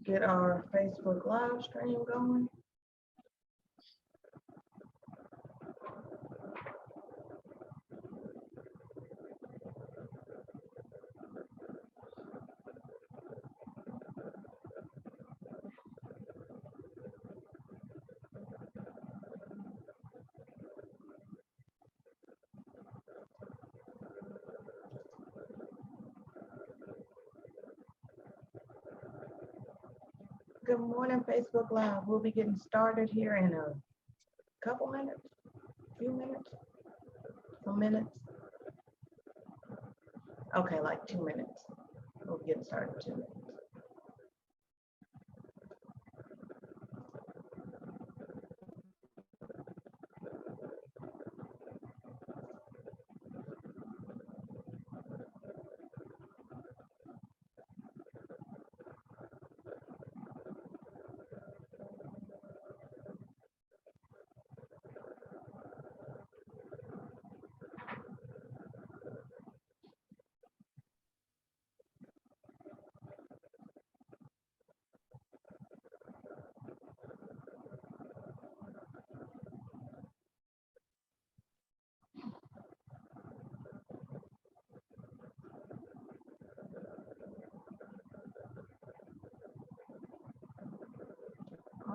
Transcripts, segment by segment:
get our Facebook live stream going. Good morning, Facebook Live. We'll be getting started here in a couple minutes, few minutes, some minutes. Okay, like 2 minutes. We'll be getting started in 2 minutes.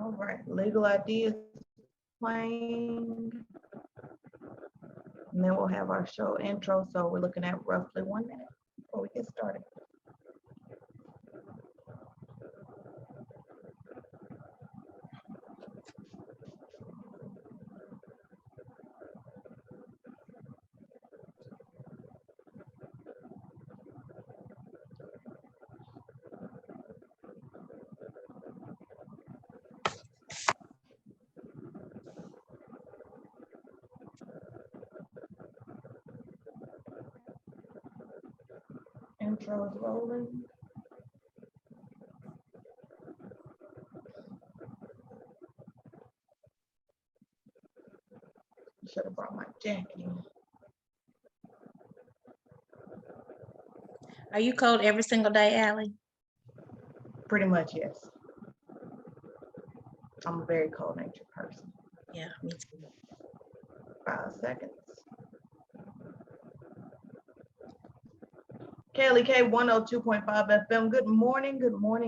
All right, legal ideas playing. And then we'll have our show intro. So we're looking at roughly 1 minute before we get started. Intro is rolling. Should have brought my jacket in. Are you cold every single day, Allie? Pretty much, yes. I'm a very cold-natured person. Yeah, me too. 5 seconds. Kelly K 102.5 FM. Good morning,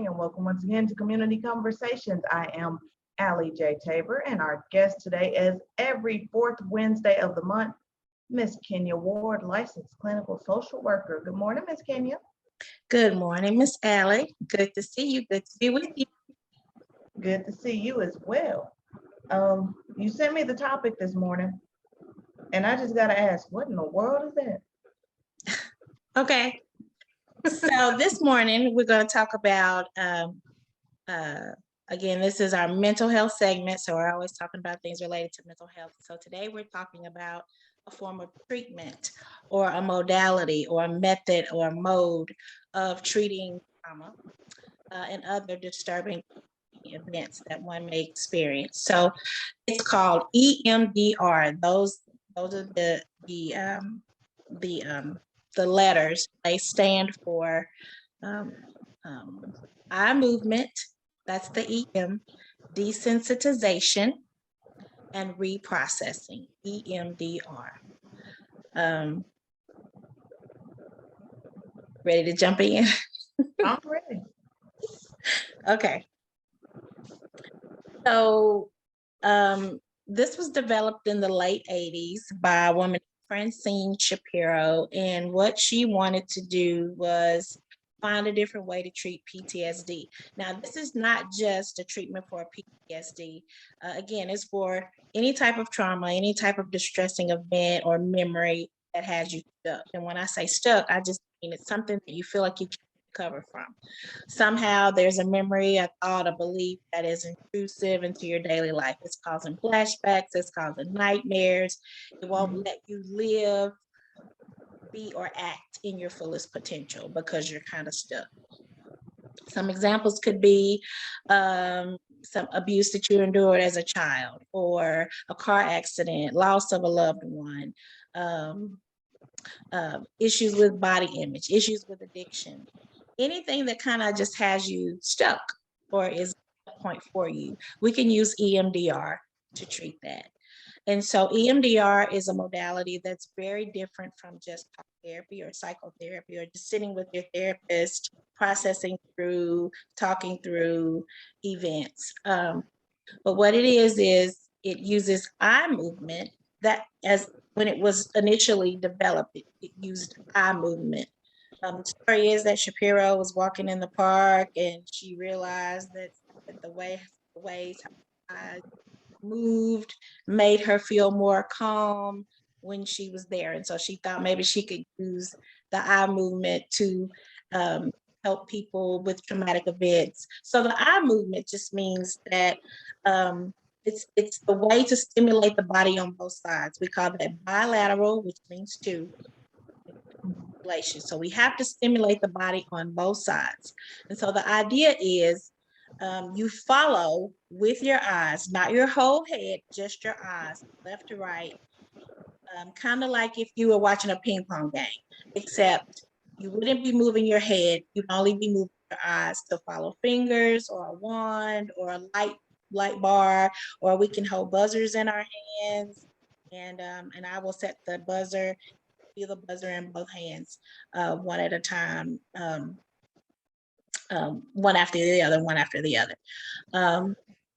and welcome once again to Community Conversations. I am Allie J. Tabor, and our guest today is every fourth Wednesday of the month, Miss Kenya Ward, licensed clinical social worker. Good morning, Miss Kenya. Good morning, Miss Allie. Good to see you. Good to be with you. Good to see you as well. You sent me the topic this morning, and I just got to ask, what in the world is that? Okay. So this morning we're going to talk about, again, this is our mental health segment. So we're always talking about things related to mental health. So today we're talking about a form of treatment or a modality or a method or a mode of treating trauma and other disturbing events that one may experience. So it's called EMDR. Those are the letters. They stand for eye movement. That's the EM, desensitization, and reprocessing. EMDR. Ready to jump in? I'm ready. Okay. So this was developed in the late 80s by a woman, Francine Shapiro, and what she wanted to do was find a different way to treat PTSD. Now, this is not just a treatment for PTSD. Again, it's for any type of trauma, any type of distressing event or memory that has you stuck. And when I say stuck, I just mean it's something that you feel like you can't recover from. Somehow there's a memory, a thought, a belief that is intrusive into your daily life. It's causing flashbacks, it's causing nightmares. It won't let you live, be, or act in your fullest potential because you're kind of stuck. Some examples could be some abuse that you endured as a child, or a car accident, loss of a loved one, issues with body image, issues with addiction, anything that kind of just has you stuck. or is a point for you, we can use EMDR to treat that. And so EMDR is a modality that's very different from just talk therapy or psychotherapy or just sitting with your therapist, processing through, talking through events. But what it is it uses eye movement that, as when it was initially developed, it used eye movement. The story is that Shapiro was walking in the park and she realized that the ways her eyes moved made her feel more calm when she was there. And so she thought maybe she could use the eye movement to help people with traumatic events. So the eye movement just means that it's the way to stimulate the body on both sides. We call that bilateral, which means two. So we have to stimulate the body on both sides. And so the idea is you follow with your eyes, not your whole head, just your eyes, left to right, kind of like if you were watching a ping pong game, except you wouldn't be moving your head. You'd only be moving your eyes to follow fingers or a wand or a light bar, or we can hold buzzers in our hands. And I will set the buzzer, feel the buzzer in both hands, one at a time, one after the other, one after the other.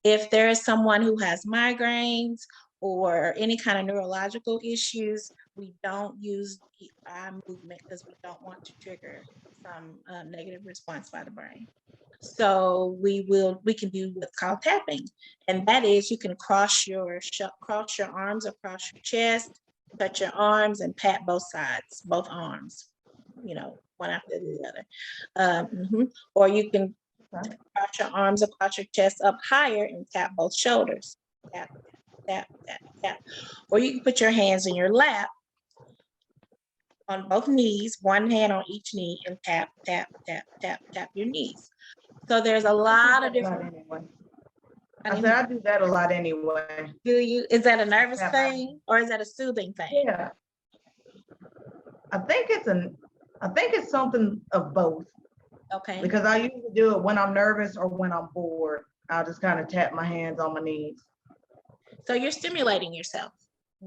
If there is someone who has migraines or any kind of neurological issues, we don't use the eye movement because we don't want to trigger some negative response by the brain. So we can do what's called tapping, and that is you can cross your arms across your chest, touch your arms, and pat both sides, both arms, one after the other. Or you can cross your arms across your chest up higher and tap both shoulders. Tap, tap, tap, tap. Or you can put your hands in your lap on both knees, one hand on each knee, and tap, tap, tap, tap, tap your knees. So there's a lot of different. Anyway. I said I do that a lot anyway. Do you? Is that a nervous thing or is that a soothing thing? Yeah. I think it's something of both. Okay. Because I usually do it when I'm nervous or when I'm bored. I'll just kind of tap my hands on my knees. So you're stimulating yourself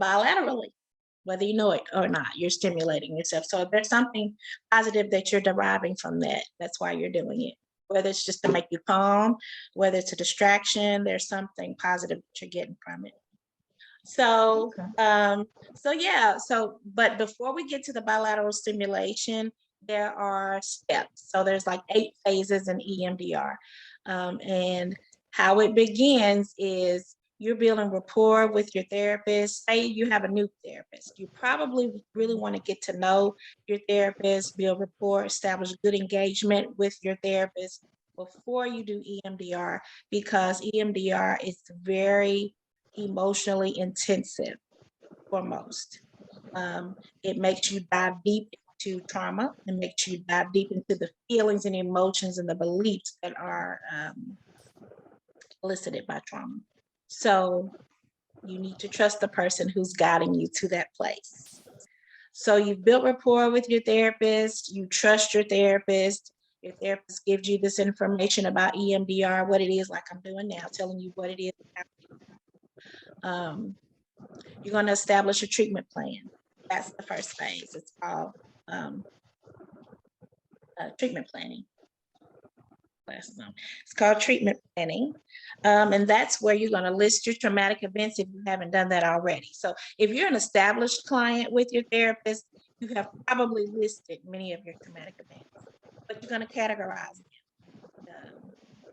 bilaterally, whether you know it or not, you're stimulating yourself. So there's something positive that you're deriving from that. That's why you're doing it. Whether it's just to make you calm, whether it's a distraction, there's something positive that you're getting from it. So, but before we get to the bilateral stimulation, there are steps. So there's like 8 phases in EMDR. And how it begins is you're building rapport with your therapist. Say you have a new therapist. You probably really want to get to know your therapist, build rapport, establish good engagement with your therapist before you do EMDR, because EMDR is very emotionally intensive for most. It makes you dive deep into trauma and makes you dive deep into the feelings and emotions and the beliefs that are elicited by trauma. So you need to trust the person who's guiding you to that place. So you've built rapport with your therapist, you trust your therapist gives you this information about EMDR, what it is, like I'm doing now, telling you what it is. You're going to establish a treatment plan. That's the first phase. It's called treatment planning. It's called treatment planning. And that's where you're going to list your traumatic events if you haven't done that already. So if you're an established client with your therapist, you have probably listed many of your traumatic events, but you're going to categorize them.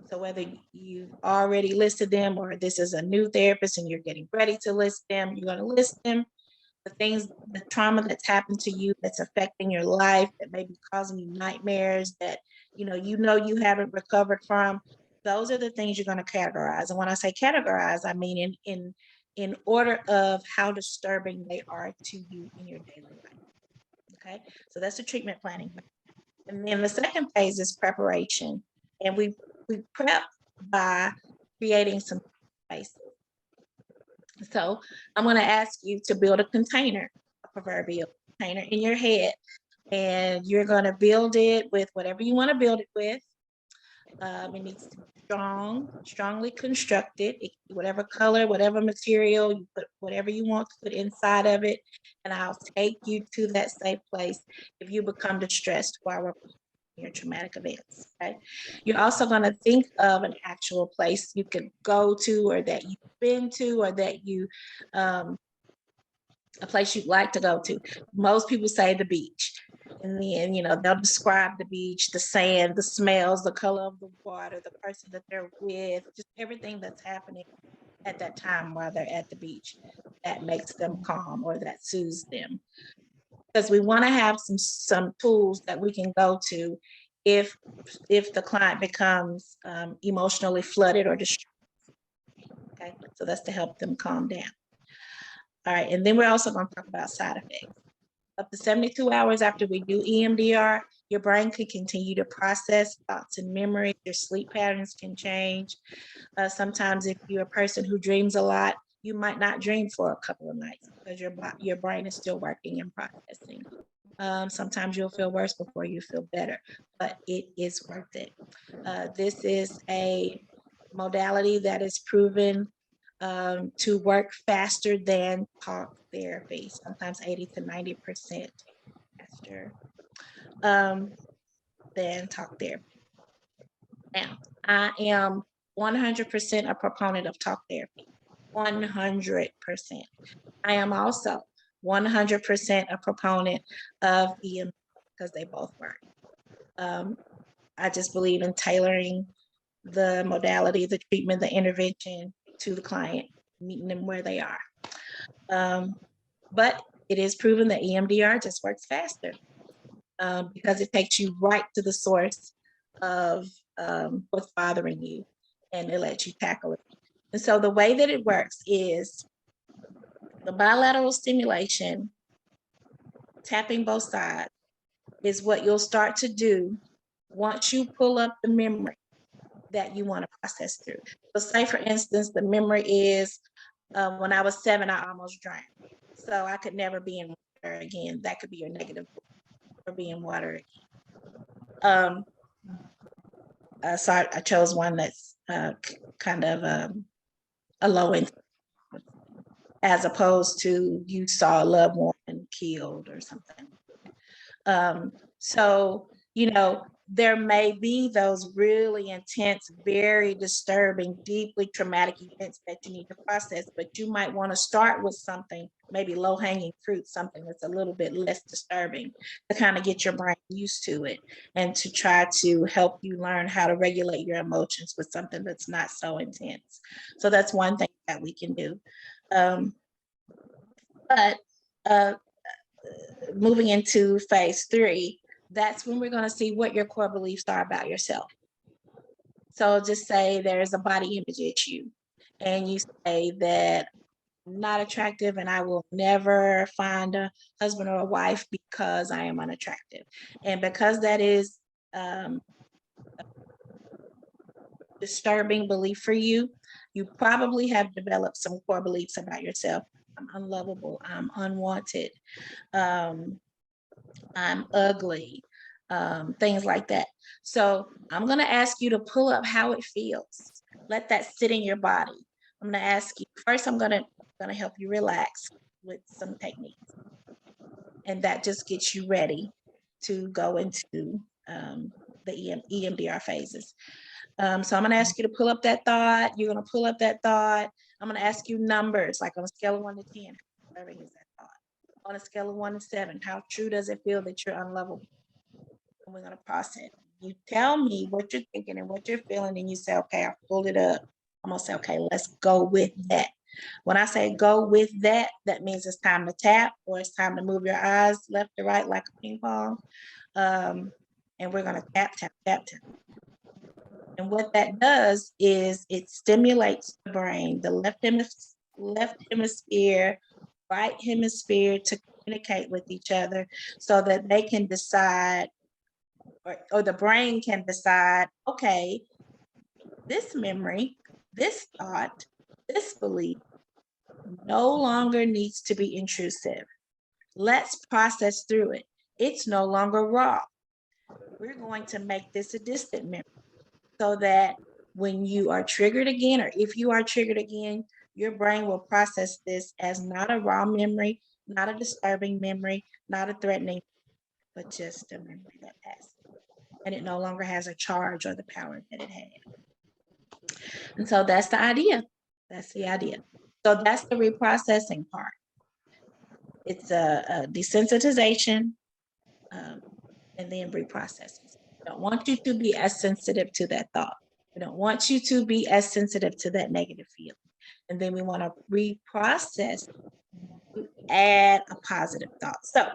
So whether you've already listed them or this is a new therapist and you're getting ready to list them, you're going to list them. The things, the trauma that's happened to you that's affecting your life, that may be causing you nightmares, that you haven't recovered from, those are the things you're going to categorize. And when I say categorize, I mean in order of how disturbing they are to you in your daily life. Okay, so that's the treatment planning. And then the second phase is preparation. And we prep by creating some spaces. So I'm going to ask you to build a container, a proverbial container in your head, and you're going to build it with whatever you want to build it with. It needs to be strongly constructed. Whatever color, whatever material, you put whatever you want to put inside of it, and I'll take you to that safe place if you become distressed while we're your traumatic events. Okay. You're also going to think of an actual place you could go to, or that you've been to, or that you a place you'd like to go to. Most people say the beach. And then, they'll describe the beach, the sand, the smells, the color of the water, the person that they're with, just everything that's happening at that time while they're at the beach that makes them calm or that soothes them. Because we want to have some tools that we can go to if the client becomes emotionally flooded or distressed. Okay, so that's to help them calm down. All right, and then we're also going to talk about side effects. Up to 72 hours after we do EMDR, your brain can continue to process thoughts and memories. Your sleep patterns can change. Sometimes if you're a person who dreams a lot, you might not dream for a couple of nights because your brain is still working and processing. Sometimes you'll feel worse before you feel better, but it is worth it. This is a modality that is proven to work faster than talk therapy, sometimes 80 to 90% faster than talk therapy. Now, I am 100% a proponent of talk therapy, 100%. I am also 100% a proponent of EMDR because they both work. I just believe in tailoring the modality, the treatment, the intervention to the client, meeting them where they are. But it is proven that EMDR just works faster because it takes you right to the source of what's bothering you, and it lets you tackle it. And so the way that it works is the bilateral stimulation, tapping both sides, is what you'll start to do once you pull up the memory that you want to process through. So say, for instance, the memory is when I was 7, I almost drowned. So I could never be in water again. That could be your negative, or be in water again. So I chose one that's kind of a low end, as opposed to you saw a loved one killed or something. So, there may be those really intense, very disturbing, deeply traumatic events that you need to process, but you might want to start with something, maybe low hanging fruit, something that's a little bit less disturbing, to kind of get your brain used to it and to try to help you learn how to regulate your emotions with something that's not so intense. So that's one thing that we can do. But moving into phase 3, that's when we're going to see what your core beliefs are about yourself. So just say there's a body image issue, and you say that I'm not attractive and I will never find a husband or a wife because I am unattractive. And because that is a disturbing belief for you, you probably have developed some core beliefs about yourself. I'm unlovable, I'm unwanted, I'm ugly, things like that. So I'm going to ask you to pull up how it feels. Let that sit in your body. I'm going to ask you first. I'm going to help you relax with some techniques, and that just gets you ready to go into the EMDR phases. So I'm going to ask you to pull up that thought. You're going to pull up that thought. I'm going to ask you numbers, like on a scale of 1 to 10. How disturbing is that thought? On a scale of 1 to 7, how true does it feel that you're unlovable? And we're going to process. You tell me what you're thinking and what you're feeling, and you say, okay, I pulled it up. I'm going to say, okay, let's go with that. When I say go with that, that means it's time to tap, or it's time to move your eyes left to right like a ping pong. And we're going to tap, tap, tap, tap. And what that does is it stimulates the brain, the left hemisphere, right hemisphere, to communicate with each other so that they can decide, or the brain can decide, okay, this memory, this thought, this belief no longer needs to be intrusive. Let's process through it. It's no longer raw. We're going to make this a distant memory. so that when you are triggered again, or if you are triggered again, your brain will process this as not a raw memory, not a disturbing memory, not a threatening, but just a memory that passed. And it no longer has a charge or the power that it had. And so that's the idea. That's the idea. So that's the reprocessing part. It's a desensitization, and then reprocessing. We don't want you to be as sensitive to that thought. We don't want you to be as sensitive to that negative feeling. And then we want to reprocess, add a positive thought. So,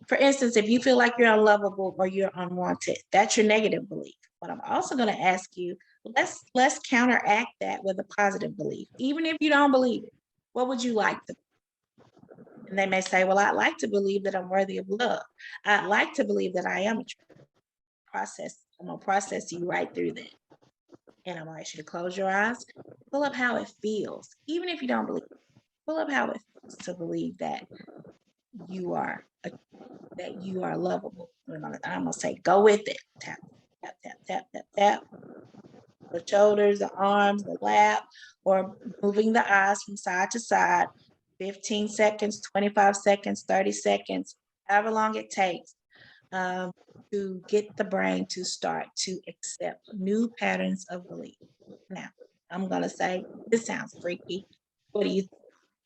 for instance, if you feel like you're unlovable or you're unwanted, that's your negative belief. But I'm also going to ask you, let's counteract that with a positive belief. Even if you don't believe it, what would you like to? And they may say, well, I'd like to believe that I'm worthy of love. I'd like to believe that I am a process. I'm going to process you right through that. And I'm going to ask you to close your eyes, pull up how it feels. Even if you don't believe it, pull up how it feels to believe that you are lovable. I'm gonna say, go with it. Tap, tap, tap, tap, tap, tap. The shoulders, the arms, the lap, or moving the eyes from side to side. 15 seconds, 25 seconds, 30 seconds, however long it takes, to get the brain to start to accept new patterns of belief. Now, I'm gonna say, this sounds freaky. What do you think?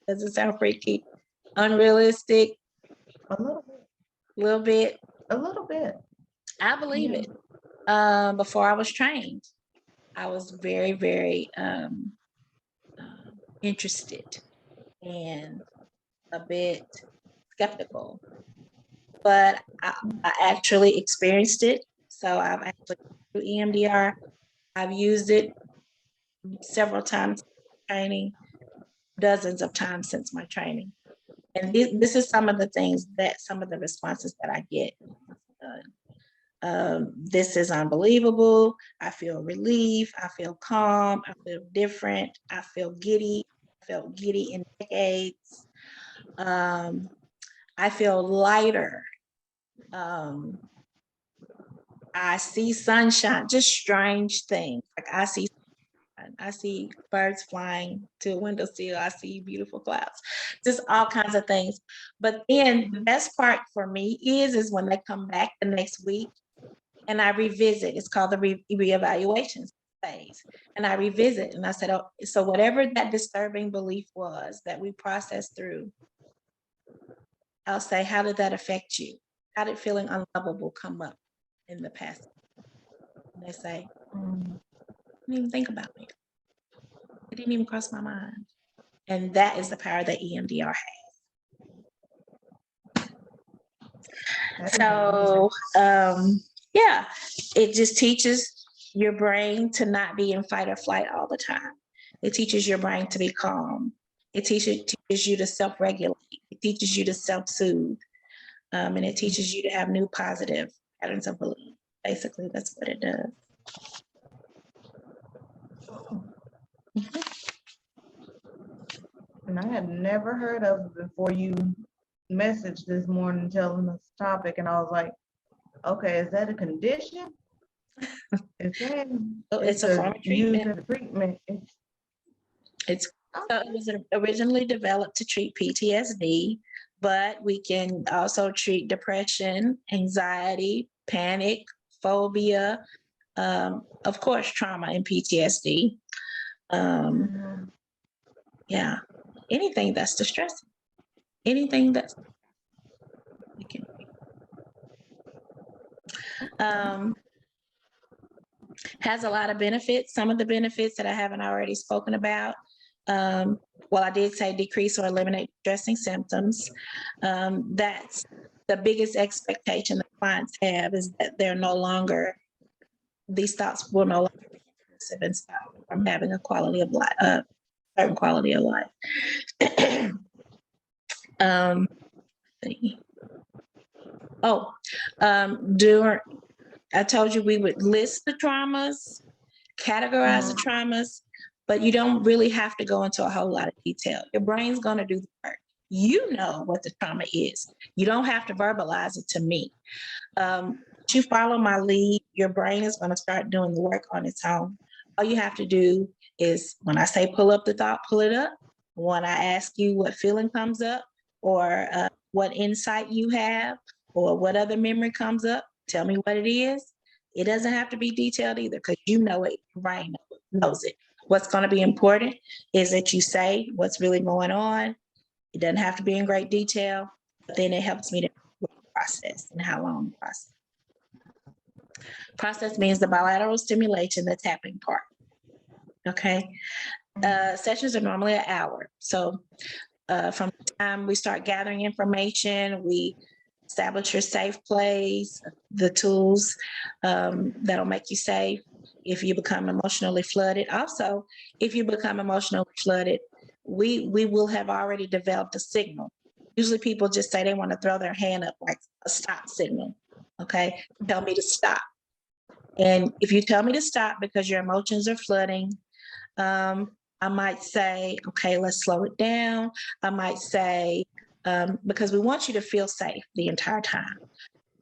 Does it sound freaky? Unrealistic? A little bit. Little bit? A little bit. I believe Yeah. it. Before I was trained, I was very, very interested and a bit skeptical, but I actually experienced it. So I've actually through EMDR. I've used it several times training, dozens of times since my training. And this is some of the things some of the responses that I get. This is unbelievable. I feel relief. I feel calm. I feel different. I feel giddy. I felt giddy in decades. I feel lighter. I see sunshine, just strange things. Like I see birds flying to a windowsill. I see beautiful clouds, just all kinds of things. But then the best part for me is when they come back the next week and I revisit. It's called the reevaluation phase. And I revisit and I said, oh, so whatever that disturbing belief was that we processed through, I'll say, how did that affect you? How did feeling unlovable come up in the past? And they say, I didn't even think about it. It didn't even cross my mind. And that is the power that EMDR has. So, yeah, it just teaches your brain to not be in fight or flight all the time. It teaches your brain to be calm. It teaches you to self-regulate. It teaches you to self-soothe. And it teaches you to have new positive patterns of belief. Basically, that's what it does. And I had never heard of it before you messaged this morning telling us the topic, and I was like, okay, is that a condition? It's a form of treatment. So it was originally developed to treat PTSD, but we can also treat depression, anxiety, panic, phobia, of course, trauma and PTSD. Yeah, anything that's distressing, anything that's we can. Has a lot of benefits. Some of the benefits that I haven't already spoken about. Well, I did say decrease or eliminate distressing symptoms. That's the biggest expectation that clients have, is that these thoughts will no longer be intrusive and stop from having a quality of life, certain quality of life. I told you we would list the traumas, categorize the traumas, but you don't really have to go into a whole lot of detail. Your brain's going to do the work. You know what the trauma is. You don't have to verbalize it to me. you follow my lead, your brain is going to start doing the work on its own. All you have to do is, when I say pull up the thought, pull it up. When I ask you what feeling comes up, or what insight you have, or what other memory comes up, tell me what it is. It doesn't have to be detailed either, because you know it, your brain knows it. What's going to be important is that you say what's really going on. It doesn't have to be in great detail, but then it helps me to process and how long the process. Process means the bilateral stimulation, the tapping part. Okay. Sessions are normally an hour. So from the time we start gathering information, we establish your safe place, the tools that'll make you safe. If you become emotionally flooded, also, if you become emotionally flooded, we will have already developed a signal. Usually people just say they want to throw their hand up like a stop signal. Okay, tell me to stop. And if you tell me to stop because your emotions are flooding, I might say, okay, let's slow it down. I might say, because we want you to feel safe the entire time.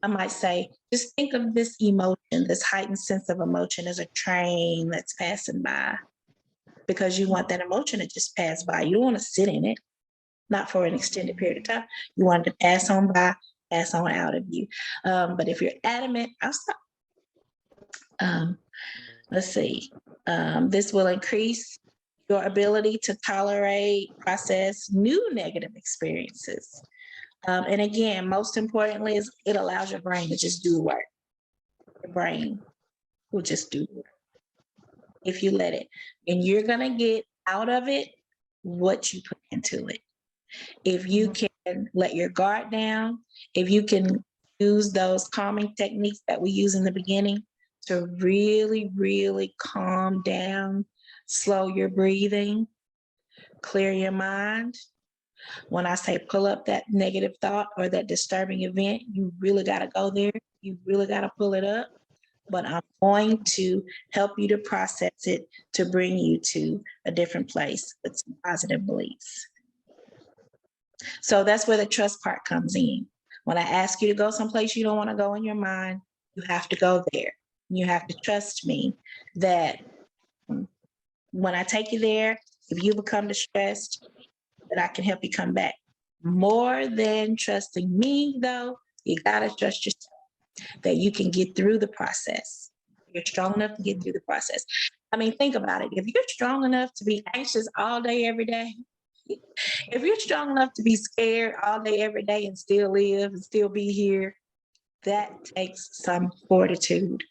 I might say, just think of this emotion, this heightened sense of emotion as a train that's passing by, because you want that emotion to just pass by. You don't want to sit in it, not for an extended period of time. You want it to pass on by, pass on out of you. But if you're adamant, I'll stop. Let's see. This will increase your ability to tolerate, process new negative experiences. And again, most importantly, is it allows your brain to just do the work. Your brain will just do the work if you let it. And you're going to get out of it what you put into it. If you can let your guard down, if you can use those calming techniques that we use in the beginning to really, really calm down, slow your breathing, clear your mind. When I say pull up that negative thought or that disturbing event, you really got to go there. You really got to pull it up. But I'm going to help you to process it to bring you to a different place with some positive beliefs. So that's where the trust part comes in. When I ask you to go someplace you don't want to go in your mind, you have to go there. You have to trust me that when I take you there, if you become distressed, that I can help you come back. More than trusting me, though, you got to trust yourself that you can get through the process. You're strong enough to get through the process. I mean, think about it. If you're strong enough to be anxious all day, every day, if you're strong enough to be scared all day, every day, and still live and still be here, that takes some fortitude.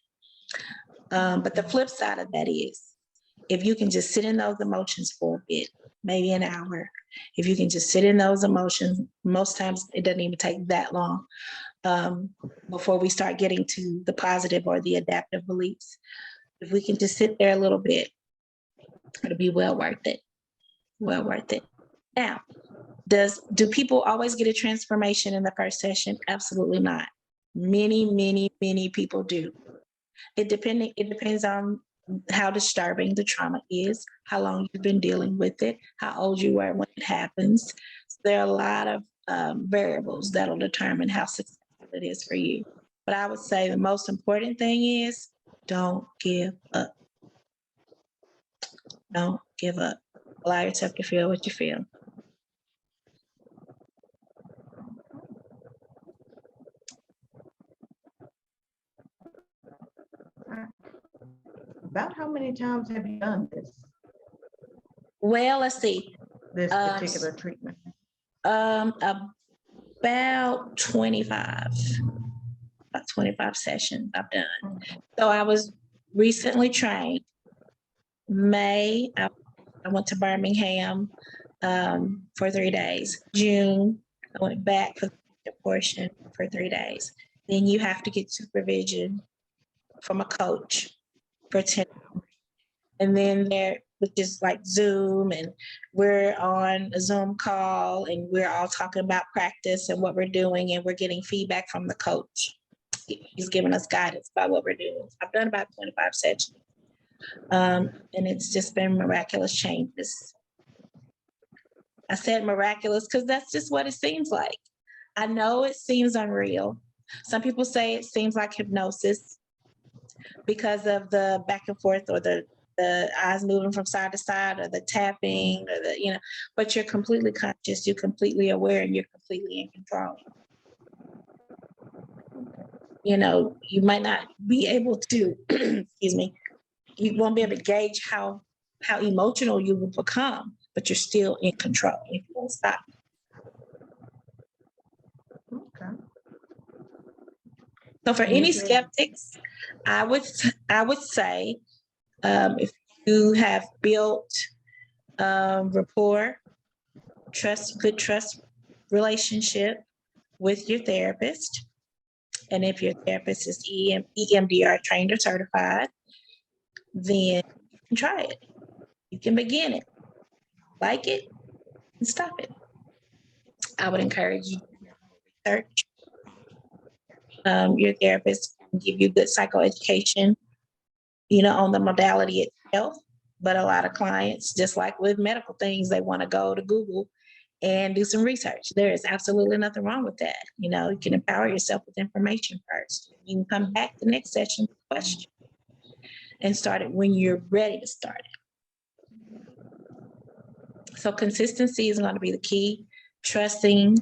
But the flip side of that is, if you can just sit in those emotions for a bit, maybe an hour, if you can just sit in those emotions, most times it doesn't even take that long before we start getting to the positive or the adaptive beliefs. If we can just sit there a little bit, it'll be well worth it. Well worth it. Now, do people always get a transformation in the first session? Absolutely not. Many people do. It depends on how disturbing the trauma is, how long you've been dealing with it, how old you were when it happens. So there are a lot of variables that'll determine how successful it is for you. But I would say the most important thing is don't give up. Don't give up. Allow yourself to feel what you feel. About how many times have you done this? Well, let's see. This particular treatment? About 25 sessions I've done. So I was recently trained. May, I went to Birmingham for 3 days. June, I went back for the portion for 3 days. Then you have to get supervision from a coach for 10 hours. And then there, which is like Zoom, and we're on a Zoom call and we're all talking about practice and what we're doing, and we're getting feedback from the coach. He's giving us guidance about what we're doing. I've done about 25 sessions. And it's just been miraculous changes. I said miraculous because that's just what it seems like. I know it seems unreal. Some people say it seems like hypnosis because of the back and forth or the eyes moving from side to side or the tapping or but you're completely conscious, you're completely aware, and you're completely in control. You might not be able to, excuse me, you won't be able to gauge how emotional you will become, but you're still in control if you won't stop. Okay. So for any skeptics, I would say if you have built rapport, good trust relationship with your therapist, and if your therapist is EMDR trained or certified, then you can try it. You can begin it, like it, and stop it. I would encourage you to research. Your therapist can give you good psychoeducation, on the modality itself. But a lot of clients, just like with medical things, they want to go to Google and do some research. There is absolutely nothing wrong with that. You can empower yourself with information first. You can come back the next session with questions and start it when you're ready to start it. So consistency is going to be the key. Trusting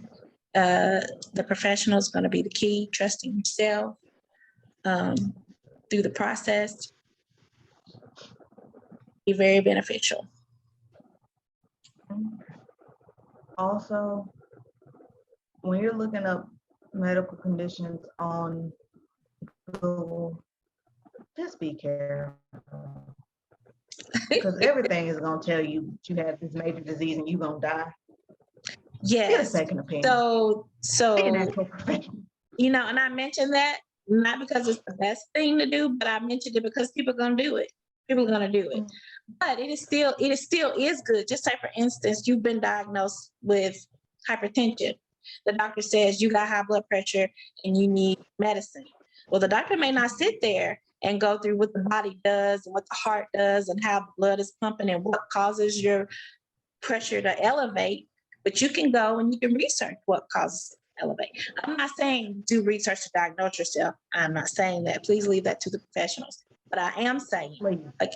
the professional is going to be the key. Trusting yourself through the process be very beneficial. Also, when you're looking up medical conditions on Google, just be careful. Because everything is going to tell you you have this major disease and you're going to die. Yes. Get a second opinion. So and I mentioned that not because it's the best thing to do, but I mentioned it because people are going to do it. People are going to do it. But it still is good. Just say, for instance, you've been diagnosed with hypertension. The doctor says you got high blood pressure and you need medicine. Well, the doctor may not sit there and go through what the body does and what the heart does and how the blood is pumping and what causes your pressure to elevate, but you can go and you can research what causes it to elevate. I'm not saying do research to diagnose yourself. I'm not saying that. Please leave that to the professionals. But I am saying, like,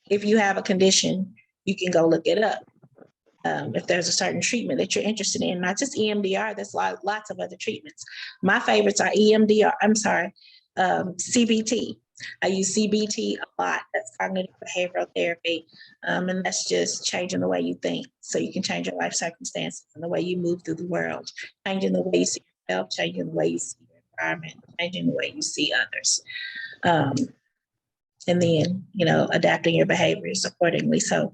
if you have a condition, you can go look it up. If there's a certain treatment that you're interested in, not just EMDR, there's lots of other treatments. My favorites are CBT. I use CBT a lot. That's cognitive behavioral therapy. And that's just changing the way you think so you can change your life circumstances and the way you move through the world, changing the way you see yourself, changing the way you see your environment, changing the way you see others. And then, adapting your behaviors accordingly. So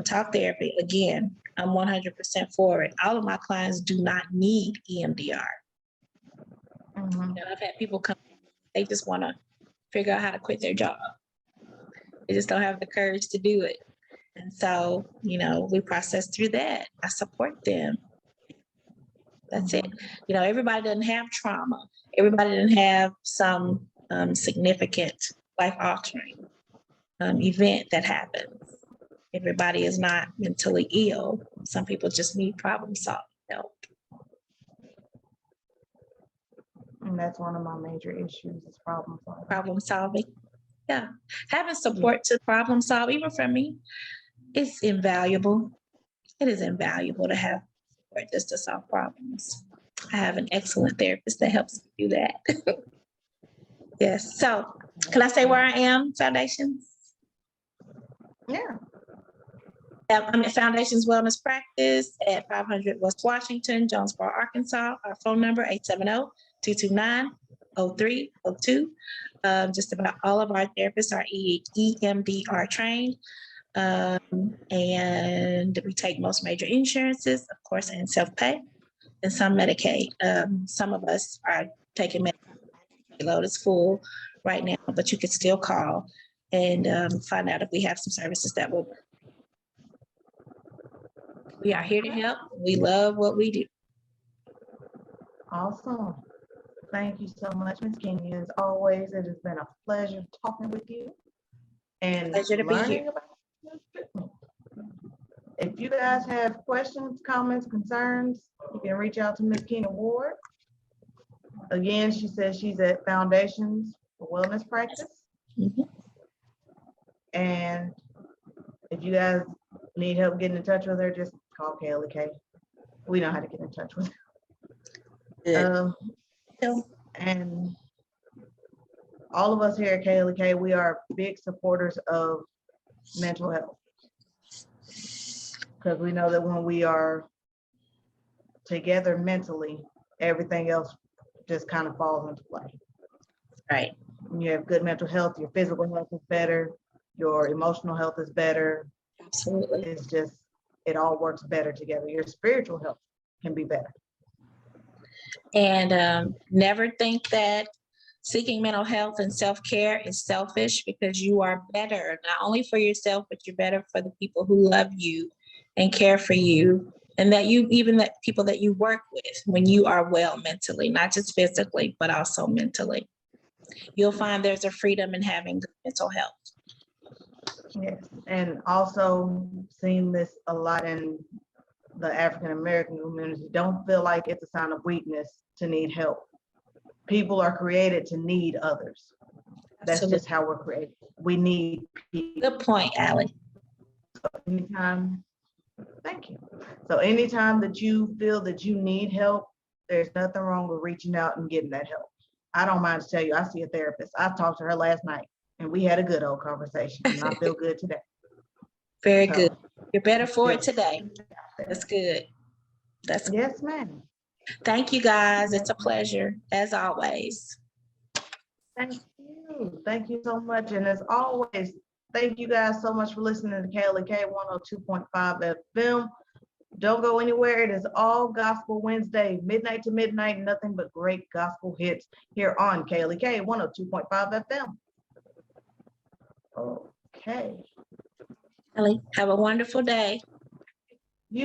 talk therapy, again, I'm 100% for it. All of my clients do not need EMDR. Mm-hmm. I've had people come, they just want to figure out how to quit their job. They just don't have the courage to do it. And so, we process through that. I support them. That's it. Everybody doesn't have trauma. Everybody doesn't have some significant life-altering event that happens. Everybody is not mentally ill. Some people just need problem-solving help. And that's one of my major issues is problem solving. Problem solving. Yeah. Having support to problem solve, even from me, is invaluable. It is invaluable to have support just to solve problems. I have an excellent therapist that helps me do that. Yes. So can I say where I am, Foundations? Yeah. I'm at Foundations Wellness Practice at 500 West Washington, Jonesboro, Arkansas. Our phone number, 870-229-0302. Just about all of our therapists are EMDR trained. And we take most major insurances, of course, and self-pay, and some Medicaid. Some of us are taking Medicaid. The load is full right now, but you can still call and find out if we have some services that will work. We are here to help. We love what we do. Awesome. Thank you so much, Ms. Kenya. As always, it has been a pleasure talking with you and pleasure to be here. If you guys have questions, comments, concerns, you can reach out to Ms. Kenya Ward. Again, she says she's at Foundations for Wellness Practice. Mhm. And if you guys need help getting in touch with her, just call Kaylee K. We know how to get in touch with Good. her. So, And all of us here at Kaylee K, we are big supporters of mental health. Because we know that when we are together mentally, everything else just kind of falls into play. right. When you have good mental health, your physical health is better, your emotional health is better. Absolutely. It's just, it all works better together. Your spiritual health can be better. And never think that seeking mental health and self-care is selfish, because you are better, not only for yourself, but you're better for the people who love you and care for you. And that you, even the people that you work with, when you are well mentally, not just physically, but also mentally, you'll find there's a freedom in having good mental health. Yes, and also seeing this a lot in the African American community. Don't feel like it's a sign of weakness to need help. People are created to need others. That's Absolutely. just how we're created. We need people. Good point, Allie. Anytime, thank you. So anytime that you feel that you need help, there's nothing wrong with reaching out and getting that help. I don't mind to tell you, I see a therapist. I talked to her last night and we had a good old conversation and I feel good today. Very So, good. You're better for it just- today. That's good. That's Yes, ma'am. Thank you, guys. It's a pleasure, as always. Thank you. Thank you so much. And as always, thank you guys so much for listening to KLK 102.5 FM. Don't go anywhere. It is all Gospel Wednesday, midnight to midnight, nothing but great gospel hits here on KLK 102.5 FM. Okay. Allie, have a wonderful day.